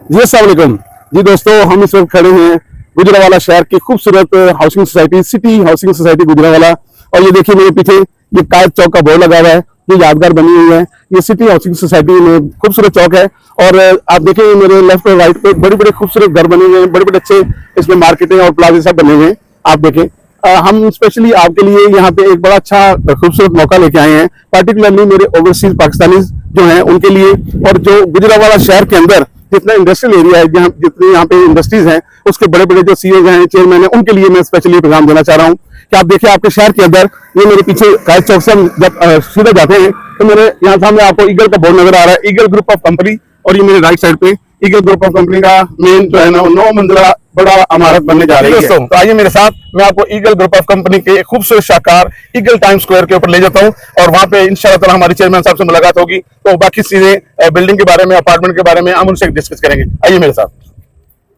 जी अस्सलाम वालेकुम। जी दोस्तों, हम इस वक्त खड़े हैं गुजरावाला शहर की खूबसूरत housing society, city housing society Gujranwala. और ये देखिए मेरे पीछे ये कायद चौक का बोर्ड लगा हुआ है, ये यादगार बनी हुई है। ये सिटी हाउसिंग सोसाइटी में खूबसूरत चौक है। और आप देखें मेरे लेफ्ट और राइट पे बड़े बड़े खूबसूरत घर बने हुए हैं, बड़े बड़े अच्छे इसमें मार्केटें और प्लाजे सब बने हुए हैं। आप देखें, हम स्पेशली आपके लिए यहाँ पे एक बड़ा अच्छा खूबसूरत मौका लेके आए हैं, पर्टिकुलरली मेरे ओवरसीज पाकिस्तानी जो हैं उनके लिए। और जो गुजरावाला शहर के अंदर जितना इंडस्ट्रियल एरिया है, जहाँ जितनी यहाँ पे इंडस्ट्रीज हैं, उसके बड़े बड़े जो सीईओ हैं, चेयरमैन हैं, उनके लिए मैं स्पेशली प्रोग्राम देना चाह रहा हूँ कि आप देखिए आपके शहर के अंदर ये मेरे पीछे कायद चौक से हम जब सीधा जाते हैं तो मेरे यहाँ सामने आपको ईगल का बोर्ड नजर आ रहा है, ईगल ग्रुप ऑफ कंपनी। और ये मेरे राइट साइड पे ईगल ग्रुप ऑफ कंपनी का मेन जो है ना 9 मंजिला बड़ा इमारत बनने जा रही है दोस्तों। तो आइए मेरे साथ, मैं आपको ईगल ग्रुप ऑफ कंपनी के खूबसूरत शाहकार ईगल टाइम स्क्वायर के ऊपर ले जाता हूँ और वहां पे इंशाल्लाह ताला हमारे चेयरमैन साहब से मुलाकात होगी। तो बाकी चीजें बिल्डिंग के बारे में, अपार्टमेंट के बारे में हम उनसे डिस्कस करेंगे। आइए मेरे साथ।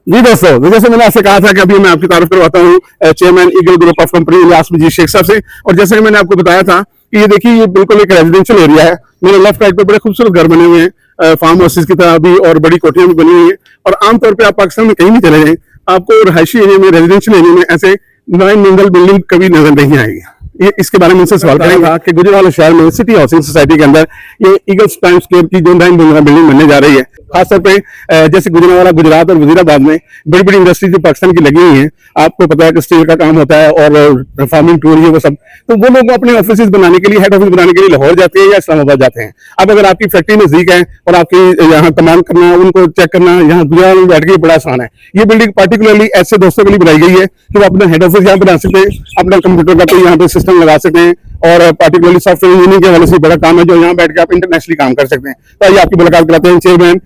जी दोस्तों, तो जैसे मैंने आपसे कहा था कि अभी मैं आपकी तारीफ करवाता हूँ chairman Eagle group of company Ilyas Majid Sheikh साहब से। और जैसे कि मैंने आपको बताया था कि ये देखिए ये बिल्कुल एक रेजिडेंशियल एरिया है। मेरे लेफ्ट राइट पे बड़े खूबसूरत घर बने हुए हैं, फार्म हाउसेज की तरह भी, और बड़ी कोठियां भी बनी हुई हैं। और आमतौर पर आप पाकिस्तान में कहीं भी चले जाएं, आपको रहायशी एरिया में, रेजिडेंशियल एरिया में ऐसे 9 मंजिल बिल्डिंग कभी नजर नहीं आएगी। ये इसके बारे में उनसे सवाल करेंगे कि गुजरावाला शहर में सिटी हाउसिंग सोसाइटी के अंदर ये ईगल्स टाइम स्क्वायर की जो 9 मंजिला बिल्डिंग बनने जा रही है, खासतौर पे जैसे गुजरावाला, गुजरात और वजीराबाद में बड़ी बड़ी इंडस्ट्रीज जो पाकिस्तान की लगी हुई हैं। आपको पता है कि स्टील का काम होता है और फार्मिंग टूर ये वो सब, तो वो लोग अपने ऑफिस बनाने के लिए, हेड ऑफिस बनाने के लिए लाहौर जाते हैं या इस्लामाबाद जाते हैं। अब अगर आपकी फैक्ट्री नजदीक है और आपकी यहाँ कमान करना, उनको चेक करना यहाँ गुजरात में बैठ के बड़ा आसान है। ये बिल्डिंग पार्टिकुलरली ऐसे दोस्तों के लिए बनाई गई है कि वो अपना हेड ऑफिस यहाँ बना सकते हैं, अपना कंप्यूटर का कोई यहाँ पे सिस्टम लगा सकते हैं, और पार्टिकुलरली सॉफ्टवेयर इंजीनियरिंग के हवाले से बड़ा काम है जो यहाँ बैठ के आप इंटरनेशनली काम कर सकते हैं। तो आइए आपकी मुलाकात कराते हैं chairman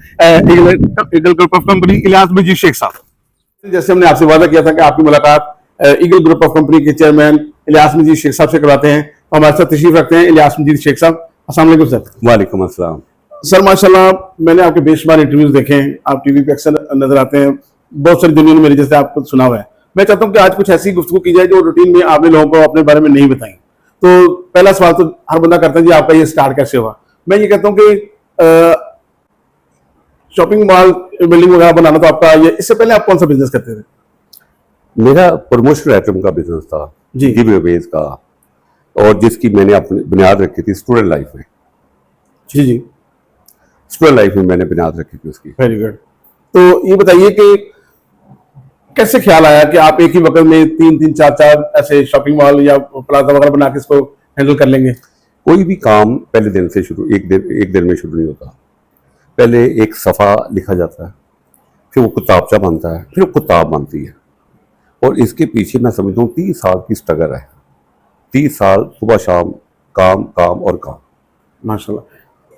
Eagle group of company Ilyas Majid Sheikh साहब। जैसे हमने आपसे वादा किया था कि आपकी मुलाकात ईगल ग्रुप ऑफ कंपनी के चेयरमैन इलियास मजीद शेख साहब से करवाते हैं। तो हमारे साथ तशरीफ रखते हैं इलियास मजीद शेख साहब। अस्सलाम वालेकुम सर। वालेकुम अस्सलाम। सर माशाल्लाह, मैंने आपके बेशुमार इंटरव्यूज देखे हैं, आप टीवी पे अक्सर नजर आते हैं, बहुत सारी दुनिया ने मेरे जैसे आपको सुना हुआ है। मैं चाहता हूँ कि आज कुछ ऐसी गुफ्तगू की जाए जो रूटीन में आपने लोगों को अपने बारे में नहीं बताई। तो पहला सवाल तो हर बंदा करता है जी आपका ये स्टार्ट कैसे हुआ। मैं ये कहता हूँ कि शॉपिंग मॉल बिल्डिंग वगैरह बनाना तो आपका ये, इससे पहले आप कौन सा बिजनेस करते थे? मेरा प्रमोशनल आइटम का बिजनेस था जी। गिव अवेज का, और जिसकी मैंने अपनी बुनियाद रखी थी स्टूडेंट लाइफ में। जी जी, स्टूडेंट लाइफ में मैंने बुनियाद रखी थी उसकी। Very good. तो ये बताइए कि कैसे ख्याल आया कि आप एक ही वक्त में 3-3, 4-4 ऐसे शॉपिंग मॉल या प्लाजा वगैरह बना के इसको हैंडल कर लेंगे? कोई भी काम पहले दिन से शुरू, एक दिन में शुरू नहीं होता। पहले एक सफ़ा लिखा जाता है, फिर वो किताबचा बनता है, फिर वो किताब बनती है। और इसके पीछे मैं समझता हूँ 30 साल की स्ट्रगल है। 30 साल सुबह शाम काम काम और काम। माशाल्लाह।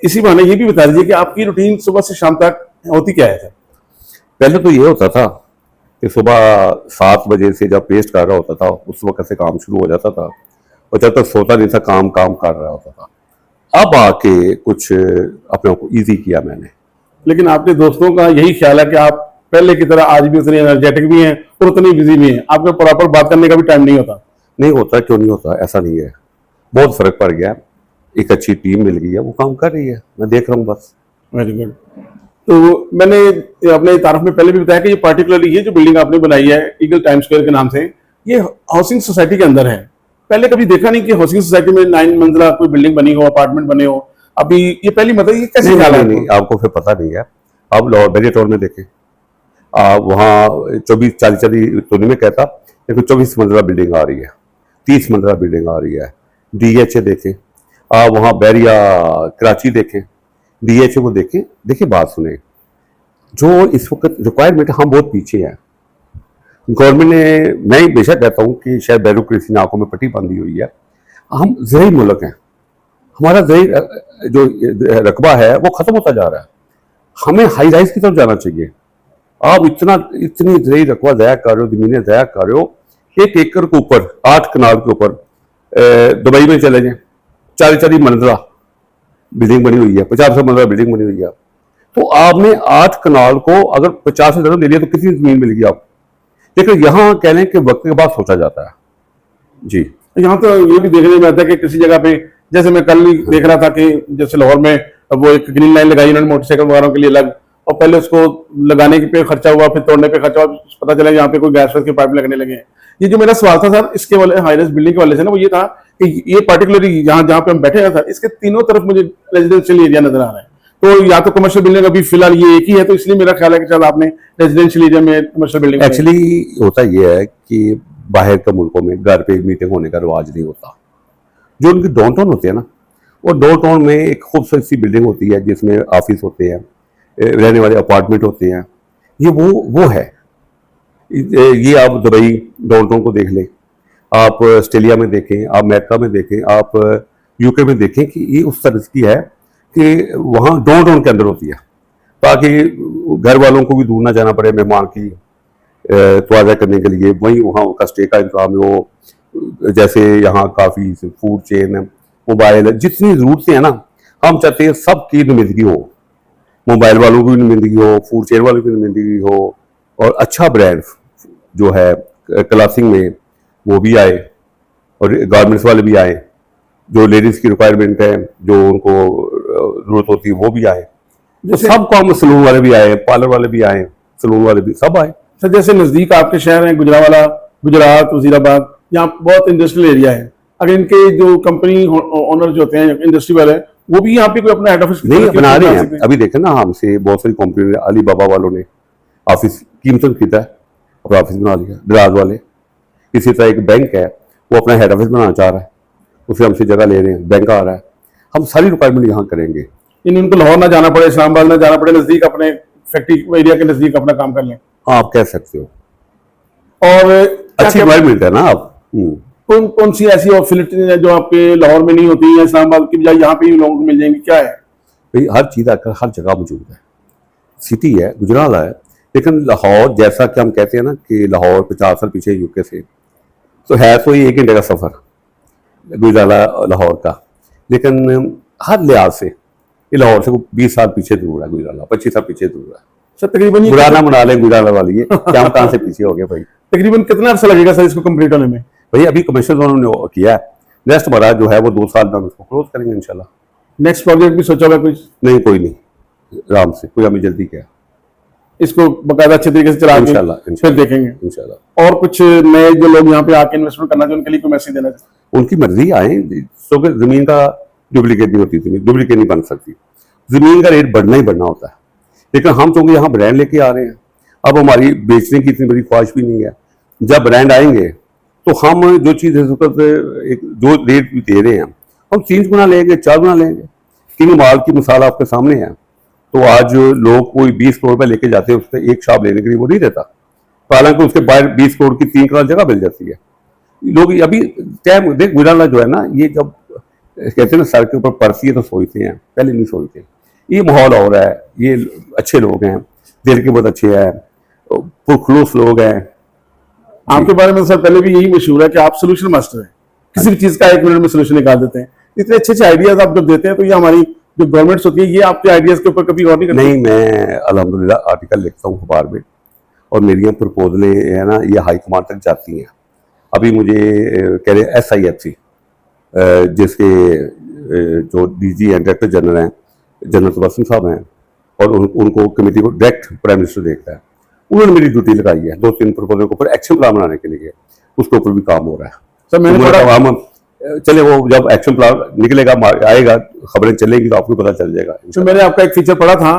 इसी बहाने ये भी बता दीजिए कि आपकी रूटीन सुबह से शाम तक होती क्या है? पहले तो ये होता था कि सुबह 7 बजे से जब पेस्ट कर रहा होता था उस वक्त से काम शुरू हो जाता था, और जब तक सोता नहीं था काम कर रहा होता था। अब आके कुछ अपने को ईजी किया मैंने। लेकिन आपके दोस्तों का यही ख्याल है कि आप पहले की तरह आज भी उतने एनर्जेटिक भी हैं और उतनी बिजी भी हैं, आपको प्रॉपर बात करने का भी टाइम नहीं होता? नहीं होता, क्यों नहीं होता, ऐसा नहीं है। बहुत फर्क पड़ गया, एक अच्छी टीम मिल गई है, वो काम कर रही है, मैं देख रहा हूँ बस। Very good. तो मैंने अपने तारफ में पहले भी बताया कि ये पार्टिकुलरली ये जो बिल्डिंग आपने बनाई है ईगल टाइम स्क्वायर के नाम से, ये हाउसिंग सोसाइटी के अंदर है। पहले कभी देखा नहीं कि हाउसिंग सोसाइटी में 9 मंजिला कोई बिल्डिंग बनी हो, अपार्टमेंट बने हो। अभी ये पहली मतलब ये कैसे ख्याल है? नहीं, आपको फिर पता नहीं है। आप लाहौर बेरिटोर में देखें, वहाँ 24-40 तो नहीं मैं कहता, लेकिन 24 मंजिला बिल्डिंग आ रही है, 30 मंजिला बिल्डिंग आ रही है। DHA देखें, आप वहाँ बैरिया कराची देखें, DHA को देखें। देखिए बात सुने, जो इस वक्त रिक्वायरमेंट, हम बहुत पीछे हैं। गवर्नमेंट ने, मैं बेशक कहता हूँ कि शायद ब्यूरोक्रेसी ने आंखों में पट्टी बांधी हुई है। हम ज़रूरी मुल्क हैं, हमारा ज़रूरी जो रकबा है वो ख़त्म होता जा रहा है। हमें हाई राइज की तरफ जाना चाहिए। आप इतनी ज़रूरी रकबा ज़ाया कर रहे हो, ज़मीनें ज़ाया कर रहे हो। 1 एकड़ के ऊपर, 8 कनाल के ऊपर दुबई में चले जाएं, 40-40 मंजिला बिल्डिंग बनी हुई है, 50 मंजिला बिल्डिंग बनी हुई है। तो आपने 8 कनाल को अगर 50 से ज़्यादा ले लिया तो कितनी ज़मीन मिलेगी आपको? लेकिन यहाँ कह लें कि वक्त के बाद सोचा जाता है। जी, यहाँ तो ये भी देखने में आता है कि किसी जगह पे, जैसे मैं कल ही देख रहा था कि जैसे लाहौर में वो एक ग्रीन लाइन लगाई उन्होंने मोटरसाइकिल वगैरह के लिए अलग, और पहले उसको लगाने पे खर्चा हुआ, फिर तोड़ने पे खर्चा हुआ, पता चला यहाँ पे कोई गैस के पाइप लगने लगे हैं। ये जो मेरा सवाल था सर इसके वाले हाईराइज बिल्डिंग के वाले से ना, वो ये था कि ये पर्टिकुलरली यहाँ जहाँ पे हम बैठे हैं सर, इसके तीनों तरफ मुझे रेजिडेंशियल एरिया नजर आ रहा है। तो या तो कमर्शियल बिल्डिंग अभी फिलहाल ये एक ही है, तो इसलिए मेरा ख्याल है कि शायद आपने रेजिडेंशियल एरिया में कमर्शियल बिल्डिंग एक्चुअली होता ये है कि बाहर के मुल्कों में घर पे मीटिंग होने का रिवाज नहीं होता। जो उनकी डाउनटाउन होते हैं ना, वो डाउनटाउन में एक खूबसूरत सी बिल्डिंग होती है जिसमें ऑफिस होते हैं, रहने वाले अपार्टमेंट होते हैं। ये वो है। ये आप दुबई डाउनटाउन को देख लें, आप ऑस्ट्रेलिया में देखें, आप अमेरिका में देखें, आप यूके में देखें कि ये उस तरह की है कि वहाँ डाउनटाउन के अंदर होती है, ताकि घर वालों को भी दूर ना जाना पड़े मेहमान की तवाज़ा करने के लिए। वहीं वहाँ उनका स्टे का इंतजाम हो, जैसे यहाँ काफ़ी फूड चेन है, मोबाइल है, जितनी ज़रूरतें हैं ना, हम चाहते हैं सबकी नुमाइंदगी हो। मोबाइल वालों की भी नुमाइंदगी हो, फूड चेन वालों की नुमाइंदगी हो, और अच्छा ब्रांड जो है क्लासिंग में वो भी आए, और गारमेंट्स वाले भी आए, जो लेडीज़ की रिक्वायरमेंट है, जो उनको ज़रूरत होती है वो भी आए। तो सब काम, सलून वाले भी आए, पार्लर वाले भी आए, सलून वाले भी सब आए। सर जैसे नजदीक आपके शहर हैं गुजरावाला, गुजरात, वजीराबाद, यहाँ बहुत इंडस्ट्रियल एरिया है। अगर इनके जो कंपनी ओनर जो होते हैं, इंडस्ट्री वाले, वो भी यहाँ पे कोई अपना हेड ऑफिस नहीं बना रहे हैं। अभी देखें ना, हमसे बहुत सारी कंपनी, अली बाबा वालों ने ऑफिस कीमतन किया है, अपना ऑफिस बना लिया, दराज वाले। इसी तरह एक बैंक है, वो अपना हेड ऑफिस बनाना चाह रहा है, उसे हमसे जगह ले रहे हैं, बैंक आ रहा है। हम सारी रिक्वायरमेंट यहाँ करेंगे। इनको लाहौर ना जाना पड़े, इस्लामाबाद ना जाना पड़े, नजदीक अपने फैक्ट्री एरिया के नजदीक अपना काम कर लें। आप कह सकते हो, और अच्छी रिक्वायरमेंट है ना। आप कौन कौन सी ऐसी फैसिलिटीज है जो आपके लाहौर में नहीं होती है, इस्लामाबाद की बजाय यहाँ पे ही लोगों को मिल जाएंगी, क्या है? भाई हर चीज़ आकर हर जगह मौजूद है। सिटी है, गुजरात है, लेकिन लाहौर जैसा कि हम कहते हैं ना कि लाहौर 50 साल पीछे यूके से, तो है तो ये 1 घंटे का सफ़र गुजरात लाहौर का, लेकिन हर लिहाज से ये लाहौर से 20 साल पीछे दूर है, गुजरात 25 साल पीछे दूर है। सर तकरीबन गुजराना बना लें गुजरात वाली, ये क्या हम कहाँ से पीछे हो गए भाई। तकरीबन कितना अर्सा लगेगा सर इसको कंप्लीट होने में? भाई अभी कमर्शियल उन्होंने किया है, नेक्स्ट हमारा जो है वो 2 साल में हम इसको क्लोज करेंगे इंशाल्लाह। नेक्स्ट प्रोजेक्ट भी सोचा होगा कुछ? नहीं, कोई नहीं, आराम से, कोई हमें जल्दी क्या, इसको बाकायदा अच्छे तरीके से चला के इंशाल्लाह फिर देखेंगे इंशाल्लाह। और कुछ नए जो लोग यहाँ पे आके इन्वेस्टमेंट करना चाहिए, उनके लिए कोई मैसेज देना चाहिए? उनकी मर्जी आए, तो जमीन का डुप्लीकेट नहीं होती, जमीन डुप्लीकेट नहीं बन सकती, जमीन का रेट बढ़ना ही बढ़ना होता है। लेकिन हम चूंकि यहाँ ब्रांड लेके आ रहे हैं, अब हमारी बेचने की इतनी बड़ी ख्वाहिश भी नहीं है। जब ब्रांड आएंगे तो हम जो चीज़ है जो रेट भी दे रहे हैं, हम 3 गुना लेंगे, 4 गुना लेंगे। किंग माल की मिसाल आपके सामने है। तो आज लोग कोई 20 करोड़ रुपये लेके जाते हैं, उससे एक शॉप लेने के लिए वो नहीं देता, हालांकि उसके बाहर 20 करोड़ की 3 करोड़ जगह मिल जाती है। लोग अभी टाइम देख, गुजरात जो है ना, ये जब कहते हैं ना सड़क के ऊपर परसी है तो सोचते हैं, पहले नहीं सोचते। ये माहौल हो रहा है, ये अच्छे लोग हैं, दिल के बहुत अच्छे हैं, पुरखलूस लोग हैं। आपके बारे में सर पहले भी यही मशहूर है कि आप सोल्यूशन मास्टर हैं, किसी भी चीज का 1 मिनट में सोल्यूशन निकाल देते हैं। इतने अच्छे अच्छे आइडियाज आप जब देते हैं, तो ये हमारी जो गवर्नमेंट्स होती है, ये आपके आइडियाज के ऊपर कभी गौर नहीं करती? नहीं, मैं अल्हम्दुलिल्लाह आर्टिकल लिखता हूँ अखबार में, और मेरी प्रपोजलें है ना, ये हाई कमांड तक जाती हैं। अभी मुझे कह रहे SIFC जिसके जो DG हैं, डायरेक्टर जनरल हैं, जनरल तबस्सुम साहब हैं, और उनको कमेटी को डायरेक्ट प्राइम मिनिस्टर देखता है। उन्होंने मेरी ड्यूटी लगाई है 2-3 प्रपोजल के ऊपर एक्शन प्लान बनाने के लिए, उसके ऊपर भी काम हो रहा है। सर मैंने हम चले, वो जब एक्शन प्लान निकलेगा, आएगा, खबरें चलेंगी तो आपको पता चल जाएगा। तो मैंने आपका एक फीचर पढ़ा था,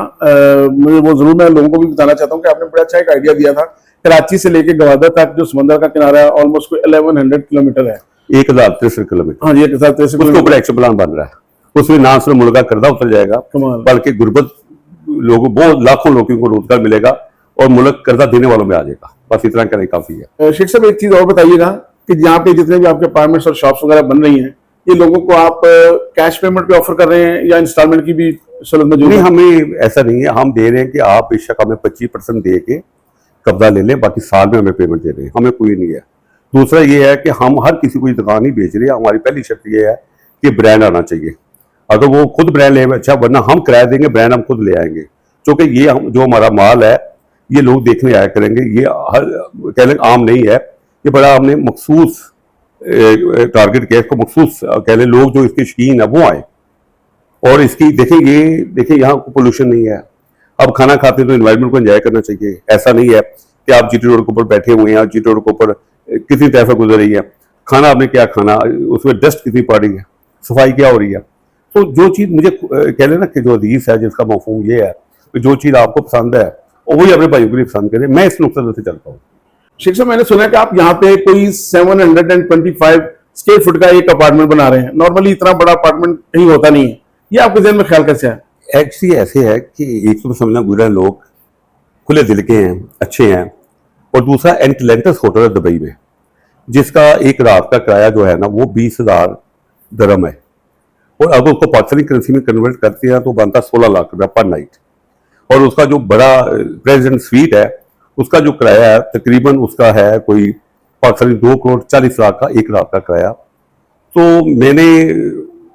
मुझे वो जरूर मैं लोगों को भी बताना चाहता हूँ कि आपने बड़ा अच्छा एक आइडिया दिया था। कराची से लेके गवादर तक जो समंदर का किनारा है, ऑलमोस्ट कोई 1100 किलोमीटर है, 1063 किलोमीटर। हाँ जी, 1063 उसके ऊपर एक्शन प्लान बन रहा है। उसमें ना सिर्फ मुल्क का कर्जा उतर जाएगा, बल्कि गुर्बत लोगों, बहुत लाखों लोगों को रोजगार मिलेगा, और मुल्क कर्जा देने वालों में आ जाएगा। बस इतना करना काफी है। शेख साहब एक चीज और बताइएगा कि यहाँ पे जितने भी आपके अपार्टमेंट्स और शॉप्स वगैरह बन रही हैं, ये लोगों को आप कैश पेमेंट पे ऑफर कर रहे हैं या इंस्टॉलमेंट की भी सहूलत मौजूद है? नहीं, हमें ऐसा नहीं है, हम दे रहे हैं कि आप बेशक हमें 25% दे के कब्जा ले लें, बाकी साल में हमें पेमेंट दे रहे हैं, हमें कोई नहीं है। दूसरा ये है कि हम हर किसी को ये दुकान नहीं बेच रहे हैं। हमारी पहली शर्त ये है कि ब्रांड आना चाहिए। अगर वो खुद ब्रांड ले, अच्छा, वरना हम किराया देंगे, ब्रांड हम खुद ले आएंगे, क्योंकि ये जो हमारा माल है ये लोग देखने आया करेंगे। ये हर कह लें आम नहीं है, ये बड़ा हमने मखसूस टारगेट किया, इसको मखसूस कह लें, लोग जो इसके शौकीन है वो आए। और इसकी देखें, ये देखें, यहाँ पोल्यूशन नहीं है, अब खाना खाते हैं तो एनवायरनमेंट को एंजॉय करना चाहिए। ऐसा नहीं है कि आप जीटी रोड के ऊपर बैठे हुए हैं, जीटी रोड के ऊपर कितनी ट्रैफिक गुजर रही है, खाना आपने क्या खाना, उसमें डस्ट कितनी पड़ रही है, सफाई क्या हो रही है। तो जो चीज़ मुझे कह लेना कि जो हदीस है जिसका मफहूम ये है कि जो चीज़ आपको पसंद है और वही अपने भाइयों को भी पसंद करें, मैं इस नुकसान से चलता हूँ। शेख साहब, मैंने सुना है कि आप यहाँ पे कोई 725 स्क्वायर फुट का एक अपार्टमेंट बना रहे हैं। नॉर्मली इतना बड़ा अपार्टमेंट कहीं होता नहीं है, ये आपके जहन में ख्याल कैसे है? एक्चुअली ऐसे है कि एक तो समझना गुजरा लोग खुले दिल के हैं, अच्छे हैं, और दूसरा एंटलेंटस होटल है दुबई में, जिसका एक रात का किराया जो है ना वो 20,000 दरम है, और अगर उसको पाकिस्तानी करेंसी में कन्वर्ट करते हैं तो बनता 16 लाख रुपया पर नाइट। और उसका जो बड़ा प्रेसिडेंट स्वीट है उसका जो किराया है तकरीबन उसका है कोई पाकिस्तानी 2 करोड़ 40 लाख का एक रात का किराया। तो मैंने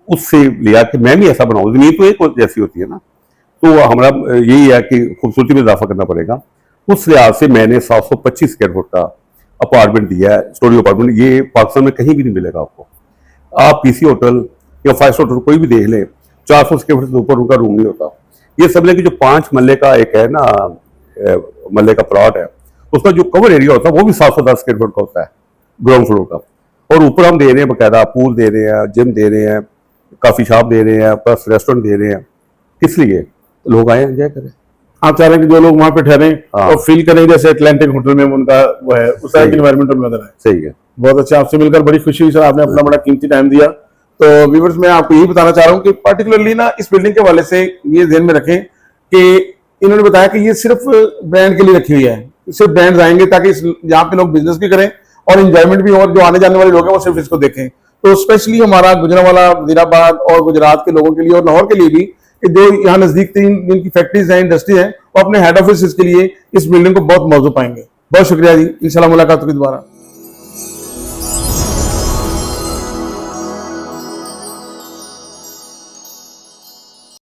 उससे लिया कि मैं भी ऐसा बनाऊँ, ज़मीन तो एक जैसी होती है ना, तो हमारा यही है कि खूबसूरती में इजाफा करना पड़ेगा। उस लिहाज से मैंने 725 स्क्वायर फुट का अपार्टमेंट दिया है, स्टोरी अपार्टमेंट। ये पाकिस्तान में कहीं भी नहीं मिलेगा आपको। आप पीसी होटल या 5 स्टार होटल कोई भी देख लें, 400 स्क्वायर फुट से ऊपर उनका रूम नहीं होता। ये सब लेके जो 5 मल्ले का एक है ना मल्ले का प्लॉट है, उसका जो कवर एरिया होता है वो भी 710 स्क्वायर फुट का होता है ग्राउंड फ्लोर का, और ऊपर हम दे रहे हैं बकायदा पूल दे रहे हैं, जिम दे रहे हैं, कॉफी शॉप दे रहे हैं, प्लस रेस्टोरेंट दे रहे हैं। किस लिए? लोग आए एंजॉय करें। आप चाह रहे हैं कि जो लोग वहां पे ठहरे हाँ। और फील करें जैसे एटलांटिक होटल में उनका वो है, उस तरह की एनवायरनमेंट उनमें नजर आए। सही है। बहुत अच्छा, आपसे मिलकर बड़ी खुशी हुई सर, आपने अपना बड़ा कीमती टाइम दिया। तो व्यूअर्स, मैं आपको यही बताना चाह रहा हूँ कि पार्टिकुलरली ना इस बिल्डिंग के हवाले से ये ध्यान में रखें कि इन्होंने बताया कि ये सिर्फ ब्रांड के लिए रखी हुई है, सिर्फ ब्रांड्स आएंगे ताकि यहाँ पे लोग बिजनेस भी करें और इंजॉयमेंट भी हो, और जो आने जाने वाले लोग हैं वो सिर्फ इसको देखें। तो स्पेशली हमारा गुजरांवाला, वजीराबाद और गुजरात के लोगों के लिए और लाहौर के लिए भी, कि जो यहाँ नजदीक 3 जिनकी फैक्ट्रीज हैं, इंडस्ट्री है, वो अपने हेड ऑफिस के लिए इस बिल्डिंग को बहुत मौजूद पाएंगे। बहुत शुक्रिया जी, इंशाल्लाह मुलाकात होगी दोबारा।